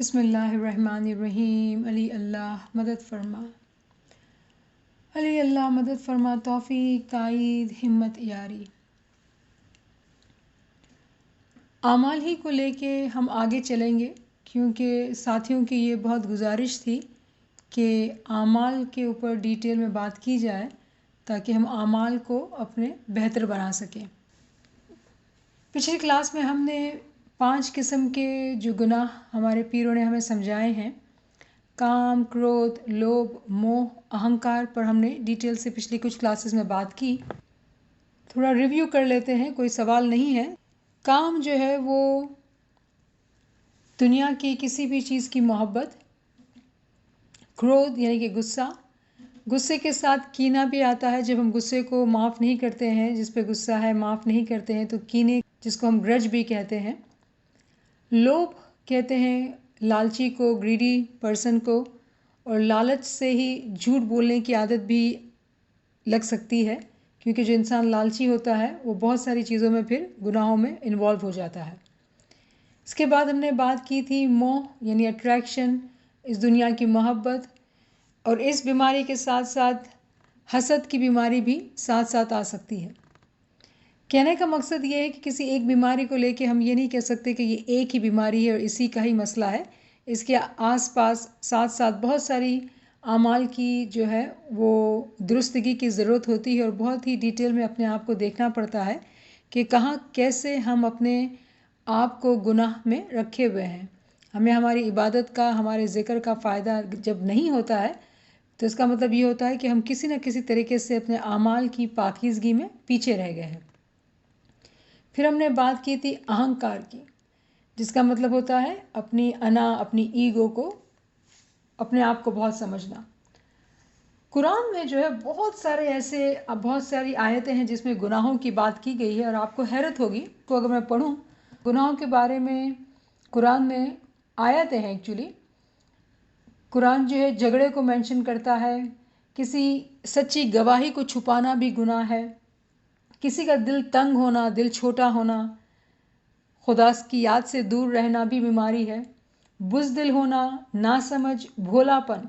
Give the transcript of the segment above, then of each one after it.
بسم اللہ الرحمن الرحیم۔ علی اللہ مدد فرما، علی اللہ مدد فرما، توفیق تائید ہمت یاری۔ اعمال ہی کو لے کے ہم آگے چلیں گے، کیونکہ ساتھیوں کی یہ بہت گزارش تھی کہ اعمال کے اوپر ڈیٹیل میں بات کی جائے تاکہ ہم اعمال کو اپنے بہتر بنا سکیں۔ پچھلی کلاس میں ہم نے 5 قسم کے جو گناہ ہمارے پیروں نے ہمیں سمجھائے ہیں، کام، کرودھ، لوبھ، موہ، اہنکار پر ہم نے ڈیٹیل سے پچھلی کچھ کلاسز میں بات کی۔ تھوڑا ریویو کر لیتے ہیں، کوئی سوال نہیں ہے۔ کام جو ہے وہ دنیا کی کسی بھی چیز کی محبت، کرودھ یعنی کہ غصے کے ساتھ کینہ بھی آتا ہے۔ جب ہم غصے کو معاف نہیں کرتے ہیں، جس پہ غصہ ہے معاف نہیں کرتے ہیں، تو کینے جس کو ہم گرج بھی کہتے ہیں۔ لوبھ کہتے ہیں لالچی کو، گریڈی پرسن کو، اور لالچ سے ہی جھوٹ بولنے کی عادت بھی لگ سکتی ہے، کیونکہ جو انسان لالچی ہوتا ہے وہ بہت ساری چیزوں میں پھر گناہوں میں انوالو ہو جاتا ہے۔ اس کے بعد ہم نے بات کی تھی موہ یعنی اٹریکشن، اس دنیا کی محبت، اور اس بیماری کے ساتھ ساتھ حسد کی بیماری بھی ساتھ ساتھ آ سکتی ہے۔ کہنے کا مقصد یہ ہے کہ کسی ایک بیماری کو لے کے ہم یہ نہیں کہہ سکتے کہ یہ ایک ہی بیماری ہے اور اسی کا ہی مسئلہ ہے۔ اس کے آس پاس ساتھ ساتھ بہت ساری اعمال کی جو ہے وہ درستگی کی ضرورت ہوتی ہے، اور بہت ہی ڈیٹیل میں اپنے آپ کو دیکھنا پڑتا ہے کہ کہاں کیسے ہم اپنے آپ کو گناہ میں رکھے ہوئے ہیں۔ ہمیں ہماری عبادت کا، ہمارے ذکر کا فائدہ جب نہیں ہوتا ہے تو اس کا مطلب یہ ہوتا ہے کہ ہم کسی نہ کسی طریقے سے اپنے اعمال کی پاکیزگی میں پیچھے رہ گئے ہیں۔ پھر ہم نے بات کی تھی اہنکار کی، جس کا مطلب ہوتا ہے اپنی انا، اپنی ایگو کو، اپنے آپ کو بہت سمجھنا۔ قرآن میں جو ہے بہت ساری آیتیں ہیں جس میں گناہوں کی بات کی گئی ہے، اور آپ کو حیرت ہوگی تو اگر میں پڑھوں گناہوں کے بارے میں۔ قرآن میں آیتیں ہیں ایکچولی، قرآن جو ہے جھگڑے کو مینشن کرتا ہے، کسی سچی گواہی کو چھپانا بھی گناہ ہے، کسی کا دل تنگ ہونا، دل چھوٹا ہونا، خدا کی یاد سے دور رہنا بھی بیماری ہے، بزدل ہونا، ناسمجھ، بھولا پن۔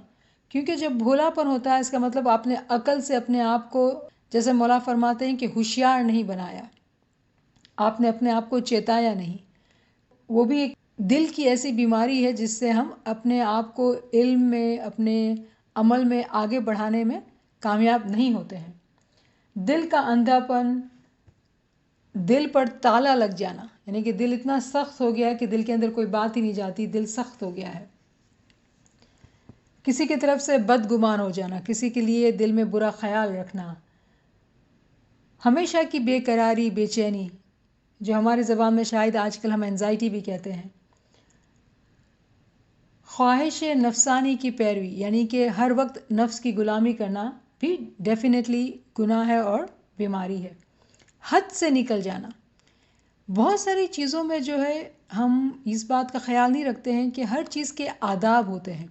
کیونکہ جب بھولا پن ہوتا ہے اس کا مطلب آپ نے عقل سے اپنے آپ کو، جیسے مولا فرماتے ہیں کہ ہوشیار نہیں بنایا، آپ نے اپنے آپ کو چیتایا نہیں۔ وہ بھی ایک دل کی ایسی بیماری ہے جس سے ہم اپنے آپ کو علم میں، اپنے عمل میں آگے بڑھانے میں کامیاب نہیں ہوتے ہیں۔ دل کا اندھا پن، دل پر تالا لگ جانا، یعنی کہ دل اتنا سخت ہو گیا ہے کہ دل کے اندر کوئی بات ہی نہیں جاتی، دل سخت ہو گیا ہے۔ کسی کی طرف سے بدگمان ہو جانا، کسی کے لیے دل میں برا خیال رکھنا، ہمیشہ کی بے قراری، بے چینی، جو ہماری زبان میں شاید آج کل ہم انزائٹی بھی کہتے ہیں۔ خواہش نفسانی کی پیروی، یعنی کہ ہر وقت نفس کی غلامی کرنا بھی ڈیفینیٹلی گناہ ہے اور بیماری ہے۔ حد سے نکل جانا، بہت ساری چیزوں میں جو ہے ہم اس بات کا خیال نہیں رکھتے ہیں کہ ہر چیز کے آداب ہوتے ہیں۔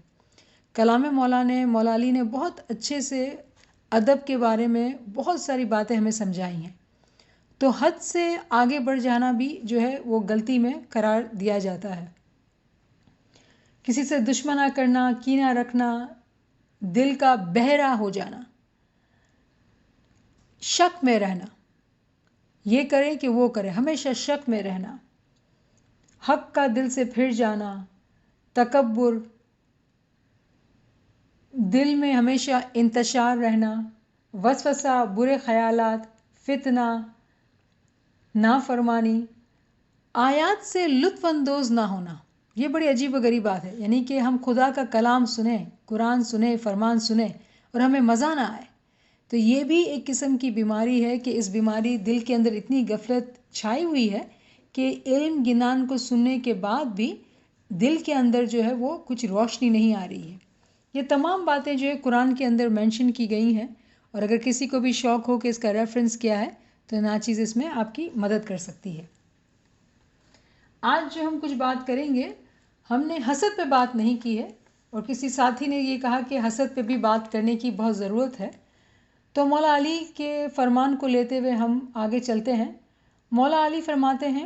کلام مولا علی نے بہت اچھے سے ادب کے بارے میں بہت ساری باتیں ہمیں سمجھائی ہیں۔ تو حد سے آگے بڑھ جانا بھی جو ہے وہ غلطی میں قرار دیا جاتا ہے۔ کسی سے دشمنی کرنا، کینہ رکھنا، دل کا بہرا ہو جانا، شک میں رہنا، یہ کرے کہ وہ کرے، ہمیشہ شک میں رہنا، حق کا دل سے پھر جانا، تکبر، دل میں ہمیشہ انتشار رہنا، وسوسہ، برے خیالات، فتنہ، نافرمانی، آیات سے لطف اندوز نہ ہونا۔ یہ بڑی عجیب و غریب بات ہے، یعنی کہ ہم خدا کا کلام سنیں، قرآن سنیں، فرمان سنیں اور ہمیں مزہ نہ آئے، تو یہ بھی ایک قسم کی بیماری ہے کہ اس بیماری دل کے اندر اتنی غفلت چھائی ہوئی ہے کہ علم گنان کو سننے کے بعد بھی دل کے اندر جو ہے وہ کچھ روشنی نہیں آ رہی ہے۔ یہ تمام باتیں جو ہے قرآن کے اندر مینشن کی گئی ہیں، اور اگر کسی کو بھی شوق ہو کہ اس کا ریفرنس کیا ہے تو ناچیز اس میں آپ کی مدد کر سکتی ہے۔ آج جو ہم کچھ بات کریں گے، ہم نے حسد پہ بات نہیں کی ہے، اور کسی ساتھی نے یہ کہا کہ حسد پہ بھی بات کرنے کی بہت ضرورت ہے، تو مولا علی کے فرمان کو لیتے ہوئے ہم آگے چلتے ہیں۔ مولا علی فرماتے ہیں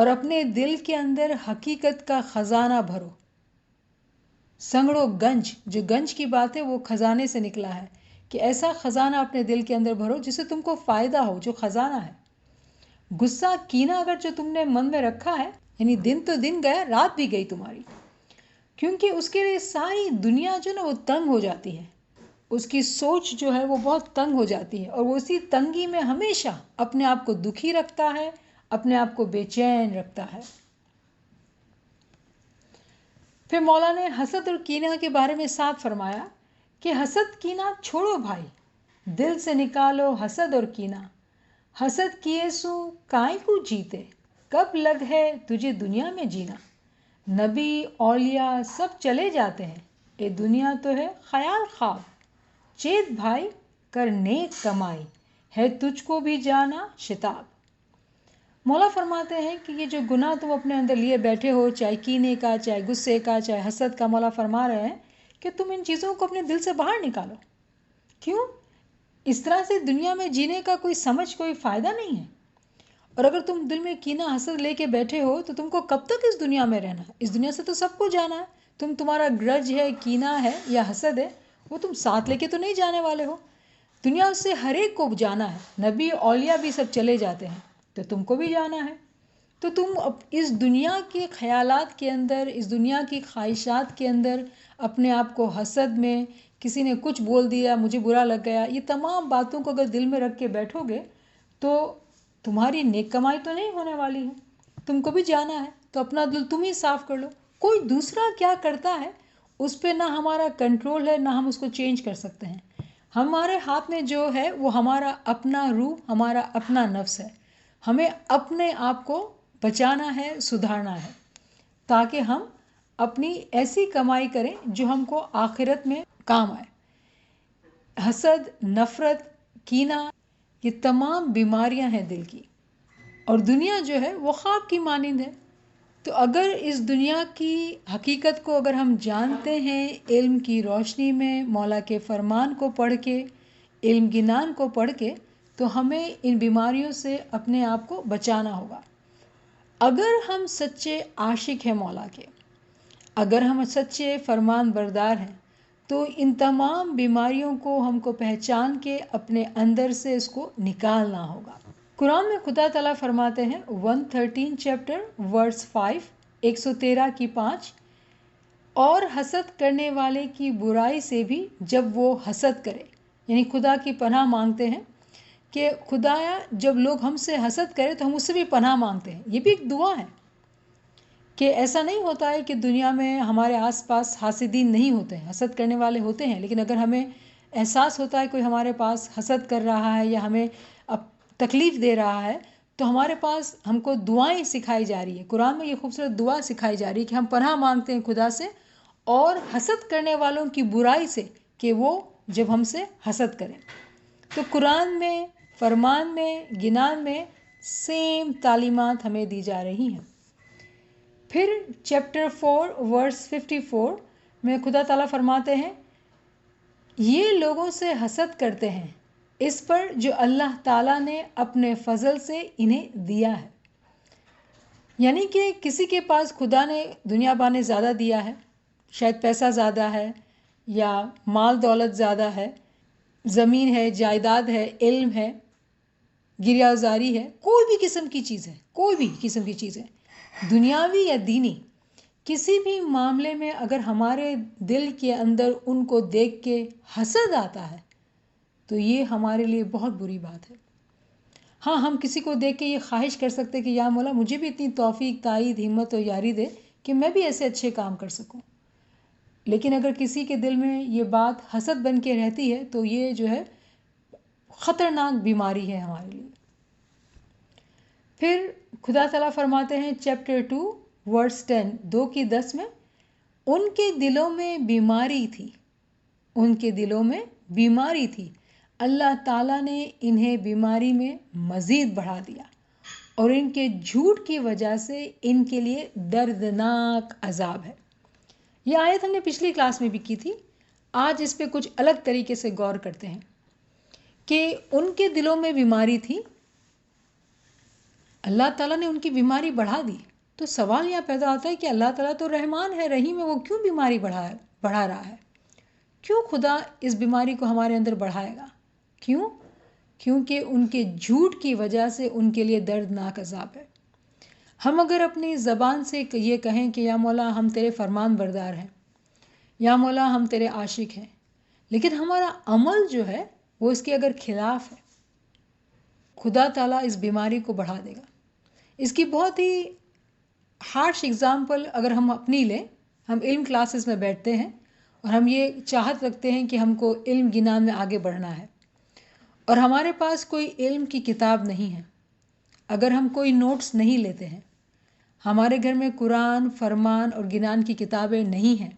اور اپنے دل کے اندر حقیقت کا خزانہ بھرو. سنگڑو گنج، جو گنج کی بات ہے وہ خزانے سے نکلا ہے، کہ ایسا خزانہ اپنے دل کے اندر بھرو جس سے تم کو فائدہ ہو، جو خزانہ ہے. غصہ، کینہ اگر جو تم نے من میں رکھا ہے، یعنی دن تو دن گیا، رات بھی گئی تمہاری، کیونکہ اس کے لیے ساری دنیا جو نا وہ تنگ ہو جاتی ہے. اس کی سوچ جو ہے وہ بہت تنگ ہو جاتی ہے، اور وہ اسی تنگی میں ہمیشہ اپنے آپ کو دکھی رکھتا ہے، اپنے آپ کو بے چین رکھتا ہے. پھر مولا نے حسد اور کینہ کے بارے میں صاف فرمایا کہ حسد کینہ چھوڑو بھائی، دل سے نکالو حسد اور کینہ. حسد کیے سو کائیں کو جیتے، کب لگ ہے تجھے دنیا میں جینا. نبی اولیاء سب چلے جاتے ہیں، یہ دنیا تو ہے خیال خواب. چیت بھائی کر نیک کمائی، ہے تجھ کو بھی جانا شتاب. مولا فرماتے ہیں کہ یہ جو گناہ تم اپنے اندر لیے بیٹھے ہو، چاہے کینے کا، چاہے غصے کا، چاہے حسد کا، مولا فرما رہے ہیں کہ تم ان چیزوں کو اپنے دل سے باہر نکالو. کیوں؟ اس طرح سے دنیا میں جینے کا کوئی سمجھ، کوئی فائدہ نہیں ہے. اور اگر تم دل میں کینہ حسد لے کے بیٹھے ہو تو تم کو کب تک اس دنیا میں رہنا ہے؟ اس دنیا سے تو سب کو جانا ہے. تمہارا گرج ہے، کینہ ہے یا حسد ہے، وہ تم ساتھ لے کے تو نہیں جانے والے ہو. دنیا سے ہر ایک کو جانا ہے، نبی اولیاء بھی سب چلے جاتے ہیں، تو تم کو بھی جانا ہے. تو تم اس دنیا کے خیالات کے اندر، اس دنیا کی خواہشات کے اندر اپنے آپ کو حسد میں، کسی نے کچھ بول دیا مجھے برا لگ گیا، یہ تمام باتوں کو اگر دل میں رکھ کے بیٹھو گے تو تمہاری نیک کمائی تو نہیں ہونے والی ہے. تم کو بھی جانا ہے، تو اپنا دل تم ہی صاف کر لو. کوئی دوسرا کیا کرتا ہے اس پہ نہ ہمارا کنٹرول ہے، نہ ہم اس کو چینج کر سکتے ہیں. ہمارے ہاتھ میں جو ہے وہ ہمارا اپنا روح، ہمارا اپنا نفس ہے. ہمیں اپنے آپ کو بچانا ہے، سدھارنا ہے، تاکہ ہم اپنی ایسی کمائی کریں جو ہم کو آخرت میں کام آئے. حسد، نفرت، کینہ، یہ تمام بیماریاں ہیں دل کی، اور دنیا جو ہے وہ خواب کی مانند ہے. تو اگر اس دنیا کی حقیقت کو اگر ہم جانتے ہیں، علم کی روشنی میں، مولا کے فرمان کو پڑھ کے، علم گنان کو پڑھ کے، تو ہمیں ان بیماریوں سے اپنے آپ کو بچانا ہوگا. اگر ہم سچے عاشق ہیں مولا کے، اگر ہم سچے فرمان بردار ہیں، تو ان تمام بیماریوں کو ہم کو پہچان کے اپنے اندر سے اس کو نکالنا ہوگا. قرآن میں خدا تعالیٰ فرماتے ہیں 113 چیپٹر ورس 5، 113 کی 5، اور حسد کرنے والے کی برائی سے بھی جب وہ حسد کرے. یعنی خدا کی پناہ مانگتے ہیں کہ خدایا جب لوگ ہم سے حسد کرے تو ہم اس سے بھی پناہ مانگتے ہیں. یہ بھی ایک دعا ہے کہ ایسا نہیں ہوتا ہے کہ دنیا میں ہمارے آس پاس حاسدین نہیں ہوتے ہیں، حسد کرنے والے ہوتے ہیں، لیکن اگر ہمیں احساس ہوتا ہے کوئی ہمارے پاس حسد کر رہا ہے یا ہمیں تکلیف دے رہا ہے، تو ہمارے پاس ہم کو دعائیں سکھائی جا رہی ہے. قرآن میں یہ خوبصورت دعا سکھائی جا رہی ہے کہ ہم پناہ مانگتے ہیں خدا سے اور حسد کرنے والوں کی برائی سے، کہ وہ جب ہم سے حسد کریں. تو قرآن میں، فرمان میں، گنان میں سیم تعلیمات ہمیں دی جا رہی ہیں. پھر چیپٹر 4 ورس 54 میں خدا تعالیٰ فرماتے ہیں یہ لوگوں سے حسد کرتے ہیں اس پر جو اللہ تعالیٰ نے اپنے فضل سے انہیں دیا ہے. یعنی کہ کسی کے پاس خدا نے دنیا بانے زیادہ دیا ہے، شاید پیسہ زیادہ ہے یا مال دولت زیادہ ہے، زمین ہے، جائیداد ہے، علم ہے، گریا زاری ہے، کوئی بھی قسم کی چیز ہے، کوئی بھی قسم کی چیز ہے، دنیاوی یا دینی، کسی بھی معاملے میں اگر ہمارے دل کے اندر ان کو دیکھ کے حسد آتا ہے تو یہ ہمارے لیے بہت بری بات ہے. ہاں، ہم کسی کو دیکھ کے یہ خواہش کر سکتے کہ یا مولا مجھے بھی اتنی توفیق، تائید، ہمت اور یاری دے کہ میں بھی ایسے اچھے کام کر سکوں. لیکن اگر کسی کے دل میں یہ بات حسد بن کے رہتی ہے تو یہ جو ہے خطرناک بیماری ہے ہمارے لیے. پھر خدا تعالیٰ فرماتے ہیں چیپٹر 2 ورس 10، 2:10 میں، ان کے دلوں میں بیماری تھی، ان کے دلوں میں بیماری تھی، اللہ تعالیٰ نے انہیں بیماری میں مزید بڑھا دیا، اور ان کے جھوٹ کی وجہ سے ان کے لیے دردناک عذاب ہے. یہ آیت ہم نے پچھلی کلاس میں بھی کی تھی. آج اس پہ کچھ الگ طریقے سے غور کرتے ہیں کہ ان کے دلوں میں بیماری تھی. اللہ تعالیٰ نے ان کی بیماری بڑھا دی. تو سوال یہاں پیدا ہوتا ہے کہ اللہ تعالیٰ تو رحمان ہے، رحیم ہے، وہ کیوں بیماری بڑھا رہا ہے؟ کیوں خدا اس بیماری کو ہمارے اندر بڑھائے گا؟ کیوں؟ کیونکہ ان کے جھوٹ کی وجہ سے ان کے لیے دردناک عذاب ہے. ہم اگر اپنی زبان سے یہ کہیں کہ یا مولا ہم تیرے فرمان بردار ہیں، یا مولا ہم تیرے عاشق ہیں، لیکن ہمارا عمل جو ہے وہ اس کے اگر خلاف ہے، خدا تعالیٰ اس بیماری کو بڑھا دے گا. اس کی بہت ہی ہارش اگزامپل اگر ہم اپنی لیں، ہم علم کلاسز میں بیٹھتے ہیں اور ہم یہ چاہت رکھتے ہیں کہ ہم کو علم گنان میں آگے بڑھنا ہے، اور ہمارے پاس کوئی علم کی کتاب نہیں ہے، اگر ہم کوئی نوٹس نہیں لیتے ہیں، ہمارے گھر میں قرآن، فرمان اور گنان کی کتابیں نہیں ہیں،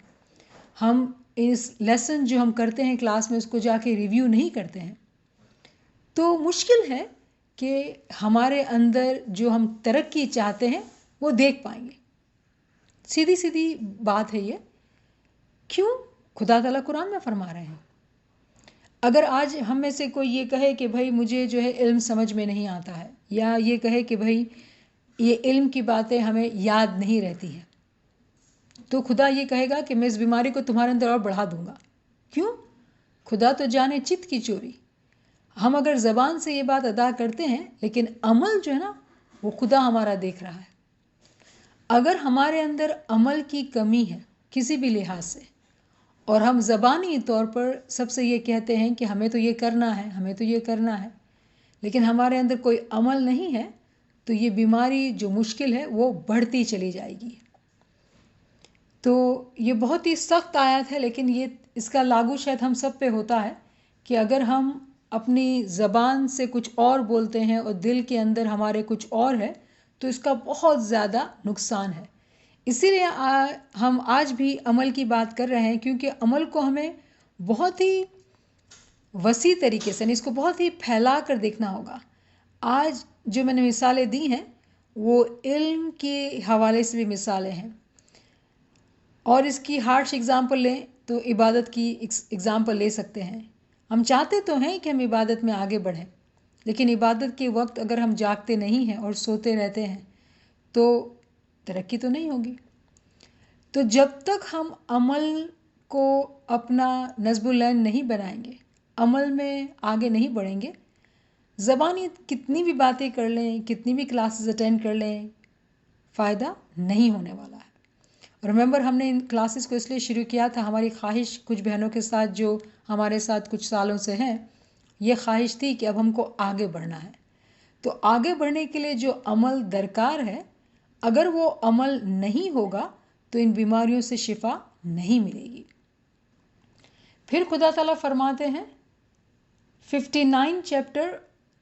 ہم اس لیسن جو ہم کرتے ہیں کلاس میں اس کو جا کے ریویو نہیں کرتے ہیں، تو مشکل ہے کہ ہمارے اندر جو ہم ترقی چاہتے ہیں وہ دیکھ پائیں گے. سیدھی سیدھی بات ہے یہ. کیوں؟ خدا تعالیٰ قرآن میں فرما رہے ہیں. اگر آج ہم میں سے کوئی یہ کہے کہ بھائی مجھے جو ہے علم سمجھ میں نہیں آتا ہے، یا یہ کہے کہ بھائی یہ علم کی باتیں ہمیں یاد نہیں رہتی ہیں، تو خدا یہ کہے گا کہ میں اس بیماری کو تمہارے اندر اور بڑھا دوں گا. کیوں؟ خدا تو جانے چت کی چوری. ہم اگر زبان سے یہ بات ادا کرتے ہیں لیکن عمل جو ہے نا وہ خدا ہمارا دیکھ رہا ہے. اگر ہمارے اندر عمل کی کمی ہے کسی بھی لحاظ سے، اور ہم زبانی طور پر سب سے یہ کہتے ہیں کہ ہمیں تو یہ کرنا ہے، ہمیں تو یہ کرنا ہے، لیکن ہمارے اندر کوئی عمل نہیں ہے، تو یہ بیماری جو مشکل ہے وہ بڑھتی چلی جائے گی. تو یہ بہت ہی سخت آیت ہے، لیکن یہ اس کا لاگو شاید ہم سب پہ ہوتا ہے کہ اگر ہم اپنی زبان سے کچھ اور بولتے ہیں اور دل کے اندر ہمارے کچھ اور ہے تو اس کا بہت زیادہ نقصان ہے. اسی لیے ہم آج بھی عمل کی بات کر رہے ہیں، کیونکہ عمل کو ہمیں بہت ہی وسیع طریقے سے، اس کو بہت ہی پھیلا کر دیکھنا ہوگا. آج جو میں نے مثالیں دی ہیں وہ علم کے حوالے سے بھی مثالیں ہیں، اور اس کی ہارش اگزامپل لیں تو عبادت کی اگزامپل لے سکتے ہیں. ہم چاہتے تو ہیں کہ ہم عبادت میں آگے بڑھیں، لیکن عبادت کے وقت اگر ہم جاگتے نہیں ہیں اور سوتے رہتے ہیں تو ترقی تو نہیں ہوگی. تو جب تک ہم عمل کو اپنا نصب العین نہیں بنائیں گے، عمل میں آگے نہیں بڑھیں گے، زبانی کتنی بھی باتیں کر لیں، کتنی بھی کلاسز اٹینڈ کر لیں، فائدہ نہیں ہونے والا ہے. ریممبر ہم نے ان کلاسز کو اس لیے شروع کیا تھا، ہماری خواہش کچھ بہنوں کے ساتھ جو ہمارے ساتھ کچھ سالوں سے ہیں، یہ خواہش تھی کہ اب ہم کو آگے بڑھنا ہے. تو آگے بڑھنے کے لیے جو عمل درکار ہے، اگر وہ عمل نہیں ہوگا تو ان بیماریوں سے شفا نہیں ملے گی. پھر خدا تعالیٰ فرماتے ہیں 59 چیپٹر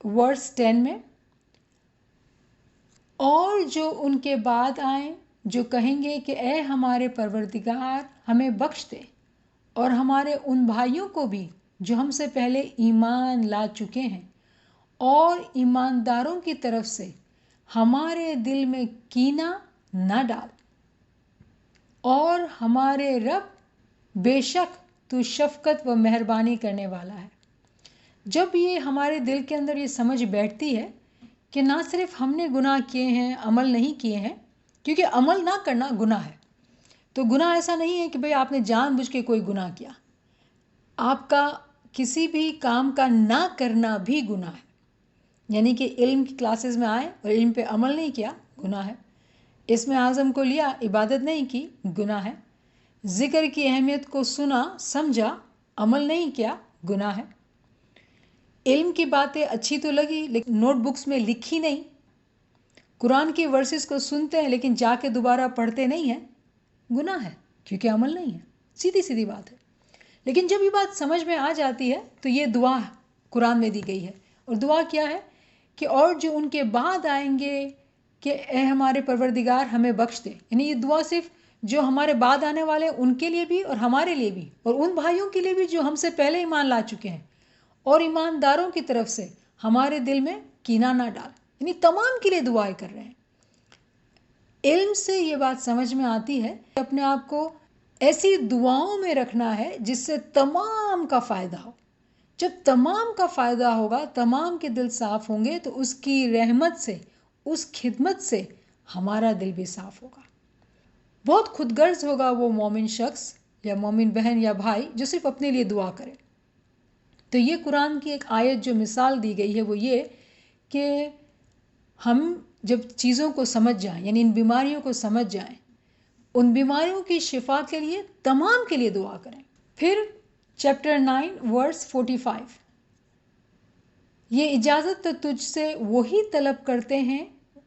ورس 10 میں، اور جو ان کے بعد آئیں جو کہیں گے کہ اے ہمارے پروردگار ہمیں بخش دے، اور ہمارے ان بھائیوں کو بھی جو ہم سے پہلے ایمان لا چکے ہیں، اور ایمانداروں کی طرف سے ہمارے دل میں کینہ نہ ڈال، اور ہمارے رب بے شک تو شفقت و مہربانی کرنے والا ہے. جب یہ ہمارے دل کے اندر یہ سمجھ بیٹھتی ہے کہ نہ صرف ہم نے گناہ کیے ہیں، عمل نہیں کیے ہیں، کیونکہ عمل نہ کرنا گناہ ہے. تو گناہ ایسا نہیں ہے کہ بھئی آپ نے جان بوجھ کے کوئی گناہ کیا، آپ کا کسی بھی کام کا نہ کرنا بھی گناہ ہے. یعنی کہ علم کی کلاسز میں آئے اور علم پہ عمل نہیں کیا، گناہ ہے. اسم اعظم کو لیا، عبادت نہیں کی، گناہ ہے. ذکر کی اہمیت کو سنا سمجھا، عمل نہیں کیا، گناہ ہے. علم کی باتیں اچھی تو لگی لیکن نوٹ بکس میں لکھی نہیں. قرآن کی ورسز کو سنتے ہیں لیکن جا کے دوبارہ پڑھتے نہیں ہیں، گناہ ہے، کیونکہ عمل نہیں ہے. سیدھی سیدھی بات ہے. لیکن جب یہ بات سمجھ میں آ جاتی ہے تو یہ دعا قرآن میں دی گئی ہے، اور دعا کیا ہے کہ اور جو ان کے بعد آئیں گے کہ اے ہمارے پروردگار ہمیں بخش دے. یعنی یہ دعا صرف جو ہمارے بعد آنے والے ان کے لیے بھی اور ہمارے لیے بھی، اور ان بھائیوں کے لیے بھی جو ہم سے پہلے ایمان لا چکے ہیں، اور ایمانداروں کی طرف سے ہمارے دل میں کینہ نہ ڈال. یعنی تمام کے لیے دعائیں کر رہے ہیں. علم سے یہ بات سمجھ میں آتی ہے کہ اپنے آپ کو ایسی دعاؤں میں رکھنا ہے جس سے تمام کا فائدہ ہو. جب تمام کا فائدہ ہوگا، تمام کے دل صاف ہوں گے، تو اس کی رحمت سے اس خدمت سے ہمارا دل بھی صاف ہوگا. بہت خود غرض ہوگا وہ مومن شخص یا مومن بہن یا بھائی جو صرف اپنے لیے دعا کرے. تو یہ قرآن کی ایک آیت جو مثال دی گئی ہے وہ یہ کہ ہم جب چیزوں کو سمجھ جائیں، یعنی ان بیماریوں کو سمجھ جائیں، ان بیماریوں کی شفا کے لیے تمام کے لیے دعا کریں. پھر چیپٹر 9 ورس 45، یہ اجازت تو تجھ سے وہی طلب کرتے ہیں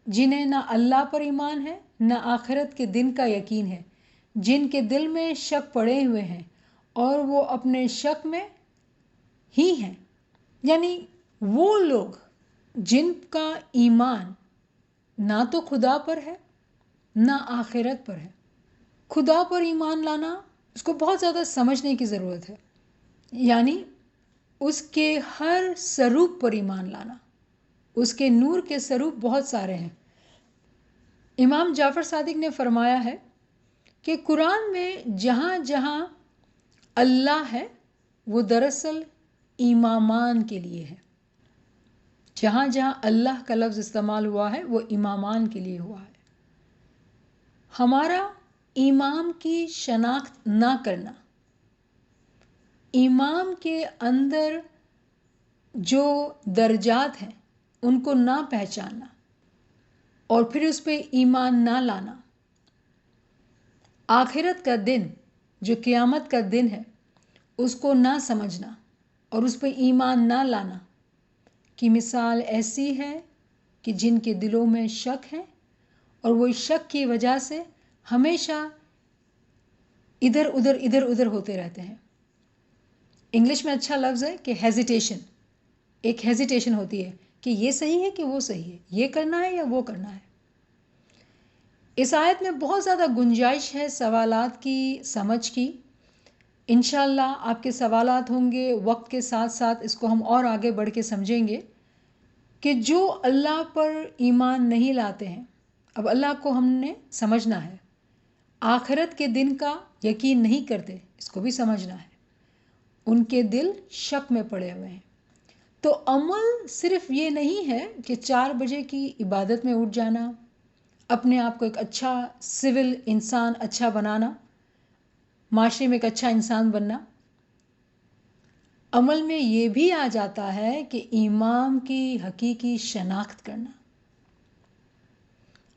جنہیں نہ اللہ پر ایمان ہے نہ آخرت کے دن کا یقین ہے، جن کے دل میں شک پڑے ہوئے ہیں اور وہ اپنے شک میں ہی ہیں. یعنی وہ لوگ جن کا ایمان نہ تو خدا پر ہے نہ آخرت پر ہے. خدا پر ایمان لانا اس کو بہت زیادہ سمجھنے کی ضرورت ہے، یعنی اس کے ہر سروپ پر ایمان لانا. اس کے نور کے سروپ بہت سارے ہیں. امام جعفر صادق نے فرمایا ہے کہ قرآن میں جہاں جہاں اللہ ہے وہ دراصل امامان کے لیے ہے. جہاں جہاں اللہ کا لفظ استعمال ہوا ہے وہ امامان کے لیے ہوا ہے. ہمارا امام کی شناخت نہ کرنا، امام کے اندر جو درجات ہیں ان کو نہ پہچاننا اور پھر اس پہ ایمان نہ لانا، آخرت کا دن جو قیامت کا دن ہے اس کو نہ سمجھنا اور اس پہ ایمان نہ لانا کی مثال ایسی ہے کہ جن کے دلوں میں شک ہے اور وہ اس شک کی وجہ سے ہمیشہ ادھر ادھر ہوتے رہتے ہیں. انگلش میں اچھا لفظ ہے کہ ہیزیٹیشن، ایک ہیزیٹیشن ہوتی ہے کہ یہ صحیح ہے کہ وہ صحیح ہے، یہ کرنا ہے یا وہ کرنا ہے. اس آیت میں بہت زیادہ گنجائش ہے سوالات کی سمجھ کی. انشاءاللہ آپ کے سوالات ہوں گے، وقت کے ساتھ ساتھ اس کو ہم اور آگے بڑھ کے سمجھیں گے کہ جو اللہ پر ایمان نہیں لاتے ہیں، اب اللہ کو ہم نے سمجھنا ہے، آخرت کے دن کا یقین نہیں کرتے، اس کو بھی سمجھنا ہے، ان کے دل شک میں پڑے ہوئے ہیں. تو عمل صرف یہ نہیں ہے کہ 4 بجے کی عبادت میں اٹھ جانا، اپنے آپ کو ایک اچھا سول انسان اچھا بنانا، معاشرے میں ایک اچھا انسان بننا. عمل میں یہ بھی آ جاتا ہے کہ امام کی حقیقی شناخت کرنا.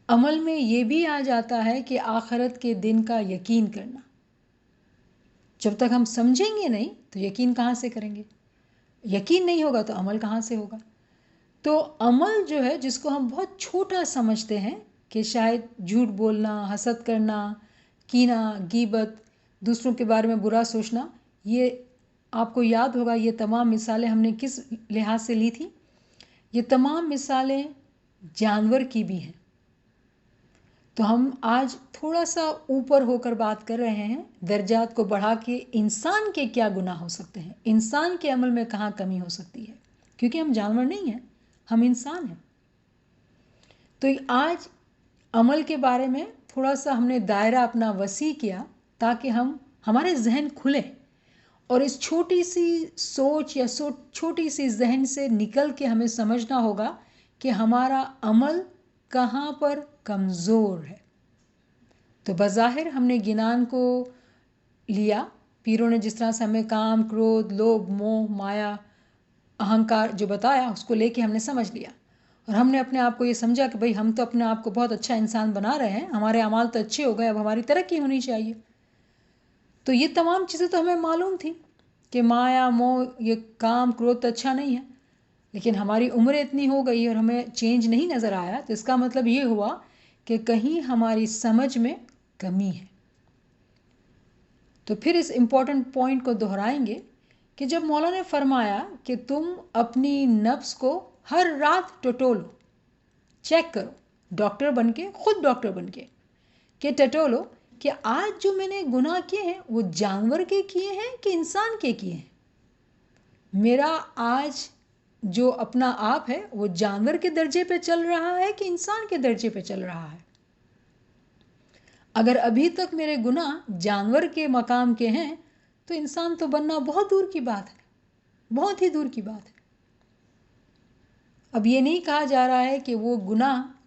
عمل میں یہ بھی آ جاتا ہے کہ آخرت کے دن کا یقین کرنا. جب تک ہم سمجھیں گے نہیں تو یقین کہاں سے کریں گے؟ یقین نہیں ہوگا تو عمل کہاں سے ہوگا؟ تو عمل جو ہے جس کو ہم بہت چھوٹا سمجھتے ہیں کہ شاید جھوٹ بولنا، حسد کرنا، کینہ، غیبت، دوسروں کے بارے میں برا سوچنا، یہ آپ کو یاد ہوگا یہ تمام مثالیں ہم نے کس لحاظ سے لی تھی؟ یہ تمام مثالیں جانور کی بھی ہیں. تو ہم آج تھوڑا سا اوپر ہو کر بات کر رہے ہیں، درجات کو بڑھا کے انسان کے کیا گناہ ہو سکتے ہیں، انسان کے عمل میں کہاں کمی ہو سکتی ہے، کیونکہ ہم جانور نہیں ہیں، ہم انسان ہیں. تو آج عمل کے بارے میں تھوڑا سا ہم نے دائرہ اپنا وسیع کیا تاکہ ہمارے ذہن کھلے اور اس چھوٹی سی سوچ یا چھوٹی سی ذہن سے نکل کے ہمیں سمجھنا ہوگا کہ ہمارا عمل کہاں پر کمزور ہے. تو بظاہر ہم نے گنان کو لیا، پیروں نے جس طرح سے ہمیں کام، کرودھ، لوبھ، موہ، مایا، اہنکار جو بتایا اس کو لے کے ہم نے سمجھ لیا اور ہم نے اپنے آپ کو یہ سمجھا کہ بھئی ہم تو اپنے آپ کو بہت اچھا انسان بنا رہے ہیں، ہمارے اعمال تو اچھے ہو گئے، اب ہماری ترقی ہونی چاہیے. تو یہ تمام چیزیں تو ہمیں معلوم تھی کہ مایا، موہ، یہ کام، کرودھ تو اچھا نہیں ہے، لیکن ہماری عمریں اتنی ہو گئی اور ہمیں چینج نہیں نظر آیا، تو اس کا مطلب یہ ہوا کہ کہیں ہماری سمجھ میں کمی ہے. تو پھر اس امپورٹنٹ پوائنٹ کو دہرائیں گے کہ جب مولا نے فرمایا کہ تم اپنی نفس کو ہر رات ٹٹولو، چیک کرو، ڈاکٹر بن کے، خود ڈاکٹر بن کے کہ ٹٹولو کہ آج جو میں نے گناہ کیے ہیں وہ جانور کے کیے ہیں کہ انسان کے کیے ہیں. میرا آج جو اپنا آپ ہے وہ جانور کے درجے پہ چل رہا ہے کہ انسان کے درجے پہ چل رہا ہے. اگر ابھی تک میرے گناہ جانور کے مقام کے ہیں تو انسان تو بننا بہت دور کی بات ہے، بہت ہی دور کی بات ہے. اب یہ نہیں کہا جا رہا ہے کہ وہ گناہ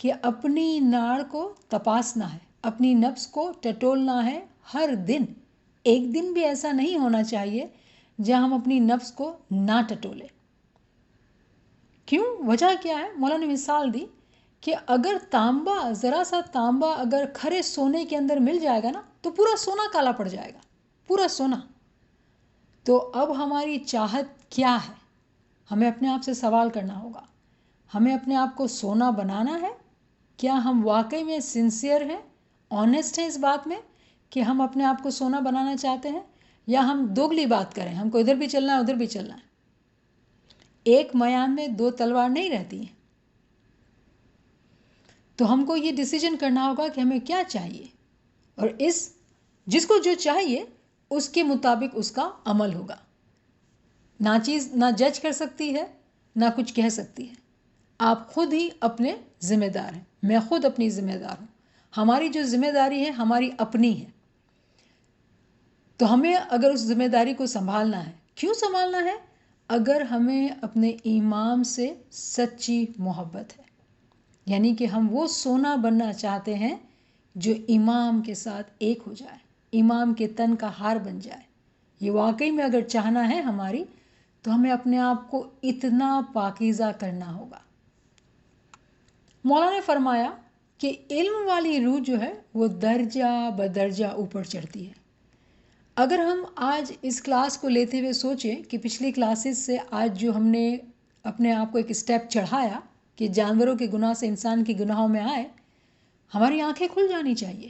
کہ اپنی ناڑ کو تپاسنا ہے، اپنی نفس کو ٹٹولنا ہے ہر دن. ایک دن بھی ایسا نہیں ہونا چاہیے جہاں ہم اپنی نفس کو نہ ٹٹولیں. کیوں؟ وجہ کیا ہے؟ مولا نے مثال دی کہ اگر تانبا، ذرا سا تانبا اگر کھرے سونے کے اندر مل جائے گا نا تو پورا سونا کالا پڑ جائے گا، پورا سونا. تو اب ہماری چاہت کیا ہے؟ ہمیں اپنے آپ سے سوال کرنا ہوگا. ہمیں اپنے آپ کو سونا بنانا ہے؟ کیا ہم واقعی میں سنسیئر ہیں، آنیسٹ ہیں اس بات میں کہ ہم اپنے آپ کو سونا بنانا چاہتے ہیں، یا ہم دوگلی بات کریں، ہم کو ادھر بھی چلنا ہے ادھر بھی چلنا ہے؟ ایک میان میں دو تلوار نہیں رہتی ہیں. تو ہم کو یہ ڈیسیجن کرنا ہوگا کہ ہمیں کیا چاہیے، اور جس کو جو چاہیے اس کے مطابق اس کا عمل ہوگا. نہ چیز نہ جج کر سکتی ہے، نہ کچھ کہہ سکتی ہے. آپ خود ہی اپنے ذمہ دار ہیں، میں خود اپنی ذمہ دار ہوں. ہماری جو ذمہ داری ہے ہماری اپنی ہے. تو ہمیں اگر اس ذمہ داری کو سنبھالنا ہے، کیوں سنبھالنا ہے؟ اگر ہمیں اپنے ایمان سے سچی محبت ہے، یعنی کہ ہم وہ سونا بننا چاہتے ہیں جو امام کے ساتھ ایک ہو جائے، امام کے تن کا ہار بن جائے. یہ واقعی میں اگر چاہنا ہے ہماری، تو ہمیں اپنے آپ کو اتنا پاکیزہ کرنا ہوگا. مولا نے فرمایا کہ علم والی روح جو ہے وہ درجہ بدرجہ اوپر چڑھتی ہے. اگر ہم آج اس کلاس کو لیتے ہوئے سوچیں کہ پچھلی کلاسز سے آج جو ہم نے اپنے آپ کو ایک اسٹیپ چڑھایا کہ جانوروں کے گناہ سے انسان کے گناہوں میں آئے، ہماری آنکھیں کھل جانی چاہیے،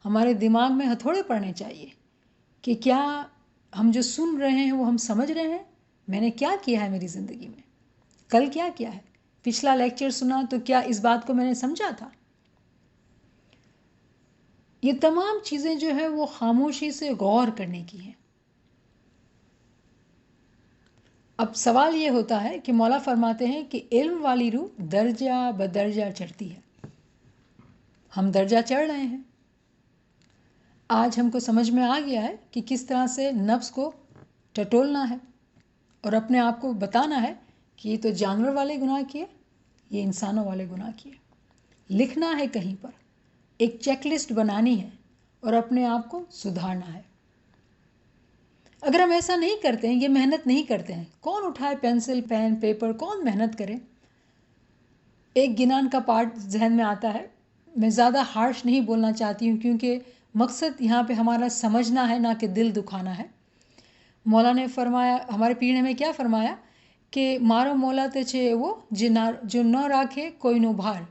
ہمارے دماغ میں ہتھوڑے پڑنے چاہیے کہ کیا ہم جو سن رہے ہیں وہ ہم سمجھ رہے ہیں. میں نے کیا کیا ہے میری زندگی میں، کل کیا کیا ہے، پچھلا لیکچر سنا تو کیا اس بات کو میں نے سمجھا تھا. یہ تمام چیزیں جو ہے وہ خاموشی سے غور کرنے کی ہیں. اب سوال یہ ہوتا ہے کہ مولا فرماتے ہیں کہ علم والی روح درجہ بدرجہ چڑھتی ہے. ہم درجہ چڑھ رہے ہیں. آج ہم کو سمجھ میں آ گیا ہے کہ کس طرح سے نفس کو ٹٹولنا ہے اور اپنے آپ کو بتانا ہے کہ یہ تو جانور والے گناہ کیے، یہ انسانوں والے گناہ کیے. لکھنا ہے کہیں پر، ایک چیک لسٹ بنانی ہے اور اپنے آپ کو سدھارنا ہے. اگر ہم ایسا نہیں کرتے ہیں، یہ محنت نہیں کرتے ہیں، کون اٹھائے پینسل پین پیپر، کون محنت کرے؟ ایک گنان کا پارٹ ذہن میں آتا ہے. میں زیادہ ہارش نہیں بولنا چاہتی ہوں کیونکہ مقصد یہاں پہ ہمارا سمجھنا ہے، نہ کہ دل دکھانا ہے. مولا نے فرمایا، ہمارے پیر نے ہمیں کیا فرمایا کہ مارو مولا تے چھے وہ جو نہ راکھے کوئی نو بھار،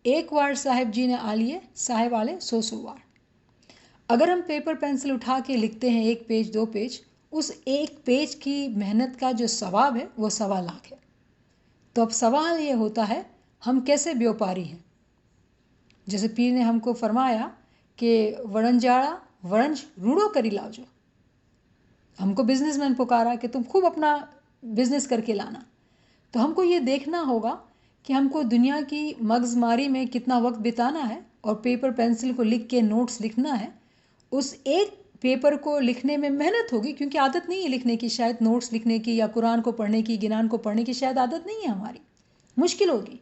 ایک وار صاحب جی نے آلیے صاحب آلے سو وار. اگر ہم پیپر پینسل اٹھا کے لکھتے ہیں 1 پیج 2 پیج، اس 1 پیج کی محنت کا جو ثواب ہے وہ 1.25 لاکھ ہے. تو اب سوال یہ ہوتا ہے ہم کیسے بیوپاری ہیں؟ جیسے پیر نے ہم کو فرمایا کہ ورنجاڑا ورنج روڑو کری لاؤ. جو ہم کو بزنس مین پکارا کہ تم خوب اپنا بزنس کر کے لانا. تو ہم کو یہ دیکھنا ہوگا کہ ہم کو دنیا کی مغز ماری میں کتنا وقت بتانا ہے اور پیپر پینسل کو لکھ کے نوٹس لکھنا ہے. اس ایک پیپر کو لکھنے میں محنت ہوگی کیونکہ عادت نہیں ہے لکھنے کی، شاید نوٹس لکھنے کی یا قرآن کو پڑھنے کی، گنان کو پڑھنے کی شاید عادت نہیں ہے ہماری، مشکل ہوگی.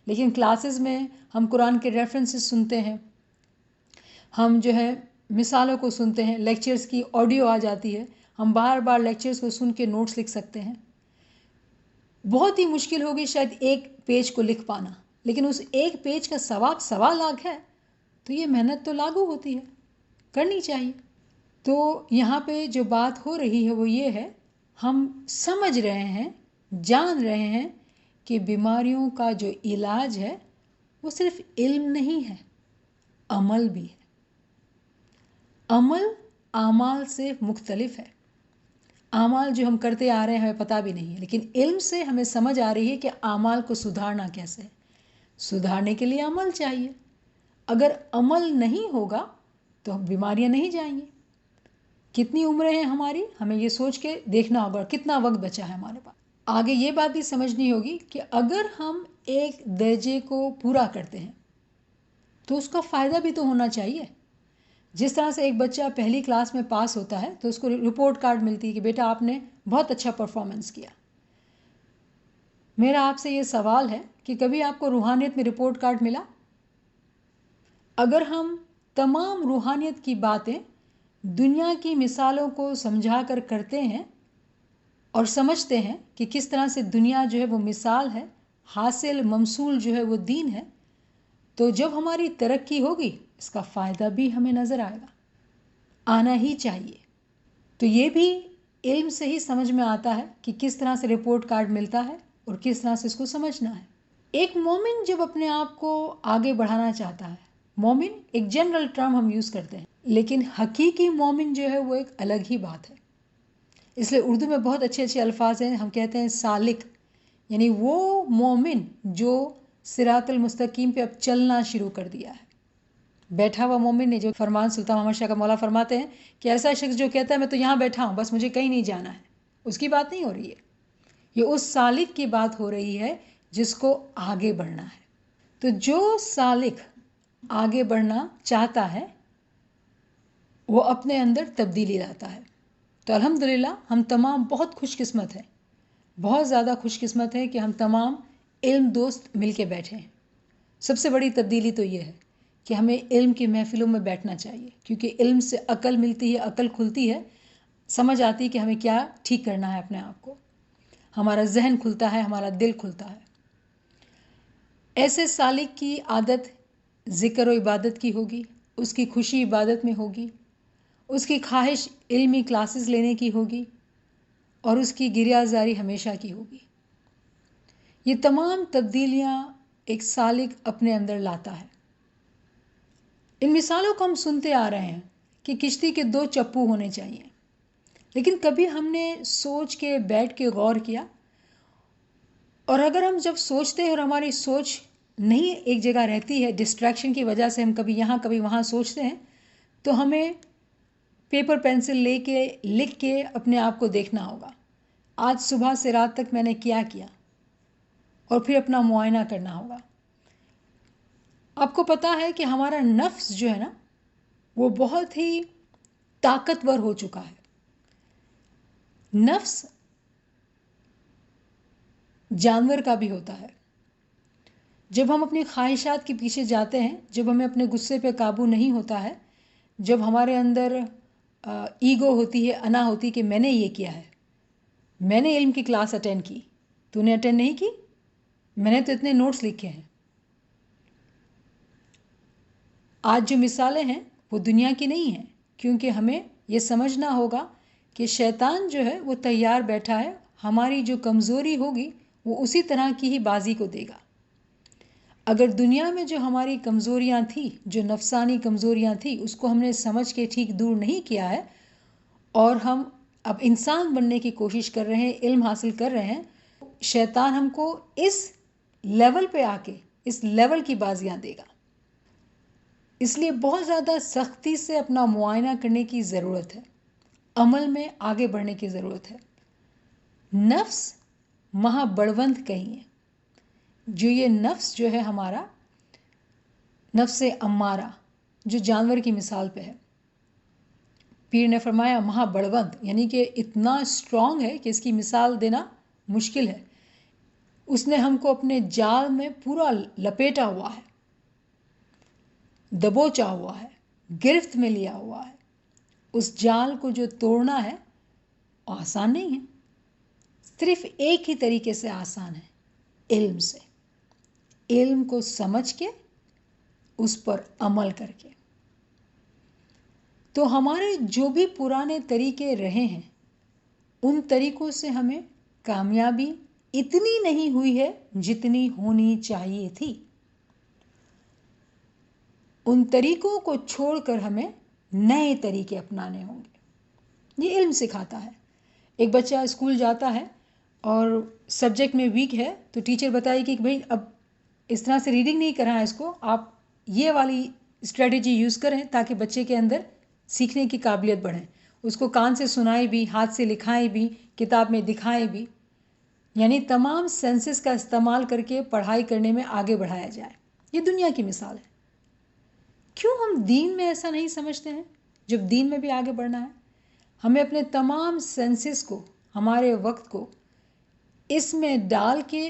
لیکن کلاسز میں ہم قرآن کے ریفرنسز سنتے ہیں، ہم جو ہے مثالوں کو سنتے ہیں، لیکچرز کی آڈیو آ جاتی ہے، ہم بار بار لیکچرز کو سن کے نوٹس لکھ سکتے ہیں. بہت ہی مشکل ہوگی شاید 1 پیج کو لکھ پانا، لیکن اس 1 پیج کا ثواب 1.25 لاکھ ہے. تو یہ محنت تو لاگو ہوتی ہے، کرنی چاہیے. تو یہاں پہ جو بات ہو رہی ہے وہ یہ ہے، ہم سمجھ رہے ہیں، جان رہے ہیں کہ بیماریوں کا جو علاج ہے وہ صرف علم نہیں ہے، عمل بھی ہے. عمل اعمال سے مختلف ہے. اعمال جو ہم کرتے آ رہے ہیں ہمیں پتہ بھی نہیں ہے، لیکن علم سے ہمیں سمجھ آ رہی ہے کہ اعمال کو سدھارنا کیسے ہے. سدھارنے کے لیے عمل چاہیے. اگر عمل نہیں ہوگا تو بیماریاں نہیں جائیں گی. کتنی عمریں ہیں ہماری، ہمیں یہ سوچ کے دیکھنا ہوگا کتنا وقت بچا ہے ہمارے پاس. آگے یہ بات بھی سمجھنی ہوگی کہ اگر ہم ایک درجے کو پورا کرتے ہیں تو اس کا فائدہ بھی تو ہونا چاہیے. جس طرح سے ایک بچہ پہلی کلاس میں پاس ہوتا ہے تو اس کو رپورٹ کارڈ ملتی ہے کہ بیٹا آپ نے بہت اچھا پرفارمنس کیا. میرا آپ سے یہ سوال ہے کہ کبھی آپ کو روحانیت میں رپورٹ کارڈ ملا؟ اگر ہم تمام روحانیت کی باتیں دنیا کی مثالوں کو سمجھا کر کرتے ہیں اور سمجھتے ہیں کہ کس طرح سے دنیا جو ہے وہ مثال ہے، حاصل ممصول جو ہے وہ دین ہے، تو جب ہماری ترقی ہوگی اس کا فائدہ بھی ہمیں نظر آئے گا، آنا ہی چاہیے۔ تو یہ بھی علم سے ہی سمجھ میں آتا ہے کہ کس طرح سے رپورٹ کارڈ ملتا ہے اور کس طرح سے اس کو سمجھنا ہے۔ ایک مومن جب اپنے آپ کو آگے بڑھانا چاہتا ہے، مومن ایک جنرل ٹرم ہم یوز کرتے ہیں، لیکن حقیقی مومن جو ہے وہ ایک الگ ہی بات ہے۔ اس لیے اردو میں بہت اچھے اچھے الفاظ ہیں، ہم کہتے ہیں سالک، یعنی وہ مومن جو صراط المستقیم پہ اب چلنا شروع کر دیا ہے۔ بیٹھا ہوا مومن نے، جو فرمان سلطان محمد شاہ کا مولا فرماتے ہیں کہ ایسا شخص جو کہتا ہے میں تو یہاں بیٹھا ہوں بس مجھے کہیں نہیں جانا ہے، اس کی بات نہیں ہو رہی ہے، یہ اس سالک کی بات ہو رہی ہے جس کو آگے بڑھنا ہے۔ تو جو سالک آگے بڑھنا چاہتا ہے وہ اپنے اندر تبدیلی لاتا ہے۔ تو الحمدللہ ہم تمام بہت خوش قسمت ہیں، بہت زیادہ خوش قسمت ہے کہ ہم تمام علم دوست مل کے بیٹھے ہیں۔ سب سے بڑی تبدیلی تو یہ ہے کہ ہمیں علم کی محفلوں میں بیٹھنا چاہیے، کیونکہ علم سے عقل ملتی ہے، عقل کھلتی ہے، سمجھ آتی ہے کہ ہمیں کیا ٹھیک کرنا ہے اپنے آپ کو، ہمارا ذہن کھلتا ہے، ہمارا دل کھلتا ہے۔ ایسے سالک کی عادت ذکر و عبادت کی ہوگی، اس کی خوشی عبادت میں ہوگی، اس کی خواہش علمی کلاسز لینے کی ہوگی، اور اس کی گریہ زاری ہمیشہ کی ہوگی۔ یہ تمام تبدیلیاں ایک سالک اپنے اندر لاتا ہے۔ ان مثالوں کو ہم سنتے آ رہے ہیں کہ کشتی کے 2 چپو ہونے چاہیے، لیکن کبھی ہم نے سوچ کے بیٹھ کے غور کیا؟ اور اگر ہم جب سوچتے ہیں اور ہماری سوچ نہیں ایک جگہ رہتی ہے، ڈسٹریکشن کی وجہ سے ہم کبھی یہاں کبھی وہاں سوچتے ہیں، تو ہمیں پیپر پینسل لے کے لکھ کے اپنے آپ کو دیکھنا ہوگا، آج صبح سے رات تک میں نے کیا کیا، اور پھر اپنا معائنہ کرنا ہوگا۔ آپ کو پتہ ہے کہ ہمارا نفس جو ہے نا وہ بہت ہی طاقتور ہو چکا ہے۔ نفس جانور کا بھی ہوتا ہے۔ جب ہم اپنی خواہشات کے پیچھے جاتے ہیں، جب ہمیں اپنے غصے پہ قابو نہیں ہوتا ہے، جب ہمارے اندر ایگو ہوتی ہے، انا ہوتی کہ میں نے یہ کیا ہے، میں نے علم کی کلاس اٹینڈ کی، تو نے اٹینڈ نہیں کی، میں نے تو اتنے نوٹس لکھے ہیں۔ آج جو مثالیں ہیں وہ دنیا کی نہیں ہیں، کیونکہ ہمیں یہ سمجھنا ہوگا کہ شیطان جو ہے وہ تیار بیٹھا ہے، ہماری جو کمزوری ہوگی وہ اسی طرح کی ہی بازی کو دے گا۔ اگر دنیا میں جو ہماری کمزوریاں تھیں، جو نفسانی کمزوریاں تھیں، اس کو ہم نے سمجھ کے ٹھیک دور نہیں کیا ہے، اور ہم اب انسان بننے کی کوشش کر رہے ہیں، علم حاصل کر رہے ہیں، شیطان ہم کو اس لیول پہ آ کے اس لیول کی بازیاں دے گا۔ اس لیے بہت زیادہ سختی سے اپنا معائنہ کرنے کی ضرورت ہے، عمل میں آگے بڑھنے کی ضرورت ہے۔ نفس مہا بڑوند کہیں ہے، جو یہ نفس جو ہے ہمارا نفس امارہ، جو جانور کی مثال پہ ہے، پیر نے فرمایا مہا بڑوند، یعنی کہ اتنا اسٹرانگ ہے کہ اس کی مثال دینا مشکل ہے۔ اس نے ہم کو اپنے جال میں پورا لپیٹا ہوا ہے، دبوچا ہوا ہے، گرفت میں لیا ہوا ہے۔ اس جال کو جو توڑنا ہے آسان نہیں ہے، صرف ایک ہی طریقے سے آسان ہے، علم سے، علم کو سمجھ کے اس پر عمل کر کے۔ تو ہمارے جو بھی پرانے طریقے رہے ہیں ان طریقوں سے ہمیں کامیابی اتنی نہیں ہوئی ہے جتنی ہونی چاہیے تھی۔ ان طریقوں کو چھوڑ کر ہمیں نئے طریقے اپنانے ہوں گے۔ یہ علم سکھاتا ہے۔ ایک بچہ اسکول جاتا ہے اور سبجیکٹ میں ویک ہے تو ٹیچر بتائے کہ بھائی اب اس طرح سے ریڈنگ نہیں کرنا ہے، اس کو آپ یہ والی اسٹریٹجی یوز کریں تاکہ بچے کے اندر سیکھنے کی قابلیت بڑھے۔ اس کو کان سے سنائے بھی، ہاتھ سے لکھائیں بھی، کتاب میں دکھائیں بھی، یعنی تمام سینسز کا استعمال کر کے پڑھائی کرنے میں آگے بڑھایا جائے۔ یہ دنیا کی مثال ہے۔ کیوں ہم دین میں ایسا نہیں سمجھتے ہیں؟ جب دین میں بھی آگے بڑھنا ہے ہمیں اپنے تمام سینسز کو، ہمارے وقت کو اس میں ڈال کے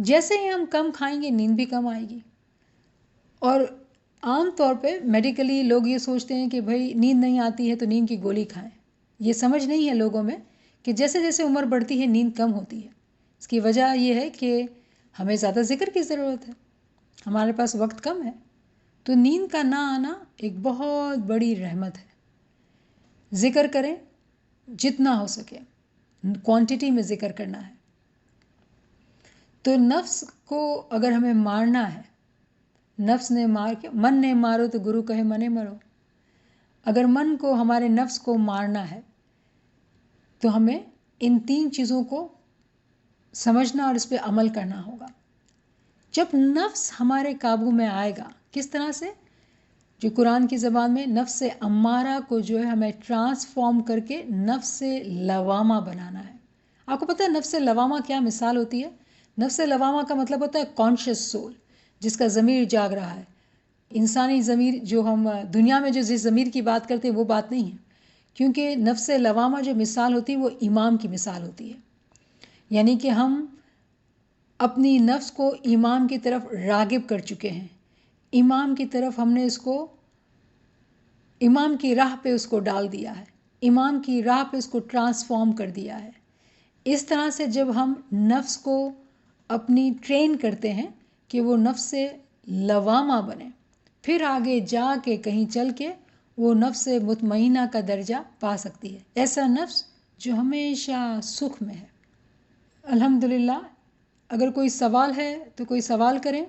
جیسے ہی ہم کم کھائیں گے نیند بھی کم آئے گی. اور عام طور پہ میڈیکلی لوگ یہ سوچتے ہیں کہ بھائی نیند نہیں آتی ہے تو نیند کی گولی کھائیں. یہ سمجھ نہیں ہے لوگوں میں کہ جیسے جیسے عمر بڑھتی ہے نیند کم ہوتی ہے. اس کی وجہ یہ ہے کہ ہمیں زیادہ ذکر کی ضرورت ہے، ہمارے پاس وقت کم ہے. تو نیند کا نہ آنا ایک بہت بڑی رحمت ہے. ذکر کریں جتنا ہو سکے، کوانٹٹی میں ذکر کرنا ہے. تو نفس کو اگر ہمیں مارنا ہے، نفس نے مار کے، من نے مارو تو گرو کہے منے مرو. اگر من کو، ہمارے نفس کو مارنا ہے تو ہمیں ان 3 چیزوں کو سمجھنا اور اس پہ عمل کرنا ہوگا. جب نفس ہمارے قابو میں آئے گا، کس طرح سے؟ جو قرآن کی زبان میں نفس امارہ کو جو ہے ہمیں ٹرانسفارم کر کے نفس لوامہ بنانا ہے. آپ کو پتہ ہے نفس لوامہ کیا مثال ہوتی ہے؟ نفس لوامہ کا مطلب ہوتا ہے کانشیس سول، جس کا ضمیر جاگ رہا ہے. انسانی ضمیر، جو ہم دنیا میں جو ضمیر کی بات کرتے ہیں وہ بات نہیں ہے، کیونکہ نفس لوامہ جو مثال ہوتی ہے وہ امام کی مثال ہوتی ہے. یعنی کہ ہم اپنی نفس کو امام کی طرف راغب کر چکے ہیں، امام کی طرف ہم نے اس کو، امام کی راہ پہ اس کو ڈال دیا ہے، امام کی راہ پہ اس کو ٹرانسفارم کر دیا ہے. اس طرح سے جب ہم نفس کو اپنی ٹرین کرتے ہیں کہ وہ نفس لوامہ بنے، پھر آگے جا کے کہیں چل کے وہ نفس مطمئنہ کا درجہ پا سکتی ہے. ایسا نفس جو ہمیشہ سکھ میں ہے. الحمدللہ. اگر کوئی سوال ہے تو کوئی سوال کریں.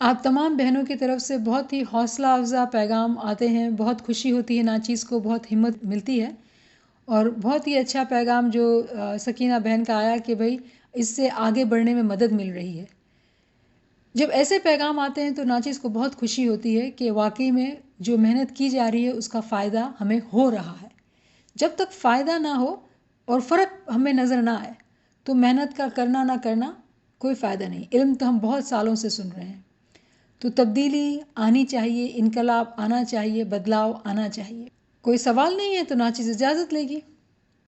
آپ تمام بہنوں کی طرف سے بہت ہی حوصلہ افزا پیغام آتے ہیں، بہت خوشی ہوتی ہے ناچیز کو، بہت ہمت ملتی ہے. اور بہت ہی اچھا پیغام جو سکینہ بہن کا آیا کہ بھائی اس سے آگے بڑھنے میں مدد مل رہی ہے. جب ایسے پیغام آتے ہیں تو ناچیز کو بہت خوشی ہوتی ہے کہ واقعی میں جو محنت کی جا رہی ہے اس کا فائدہ ہمیں ہو رہا ہے. جب تک فائدہ نہ ہو اور فرق ہمیں نظر نہ آئے تو محنت کا کرنا نہ کرنا کوئی فائدہ نہیں. علم تو ہم بہت سالوں سے سن رہے ہیں. تو تبدیلی آنی چاہیے، انقلاب آنا چاہیے، بدلاؤ آنا چاہیے. کوئی سوال نہیں ہے تو ناچیز اجازت لے گی.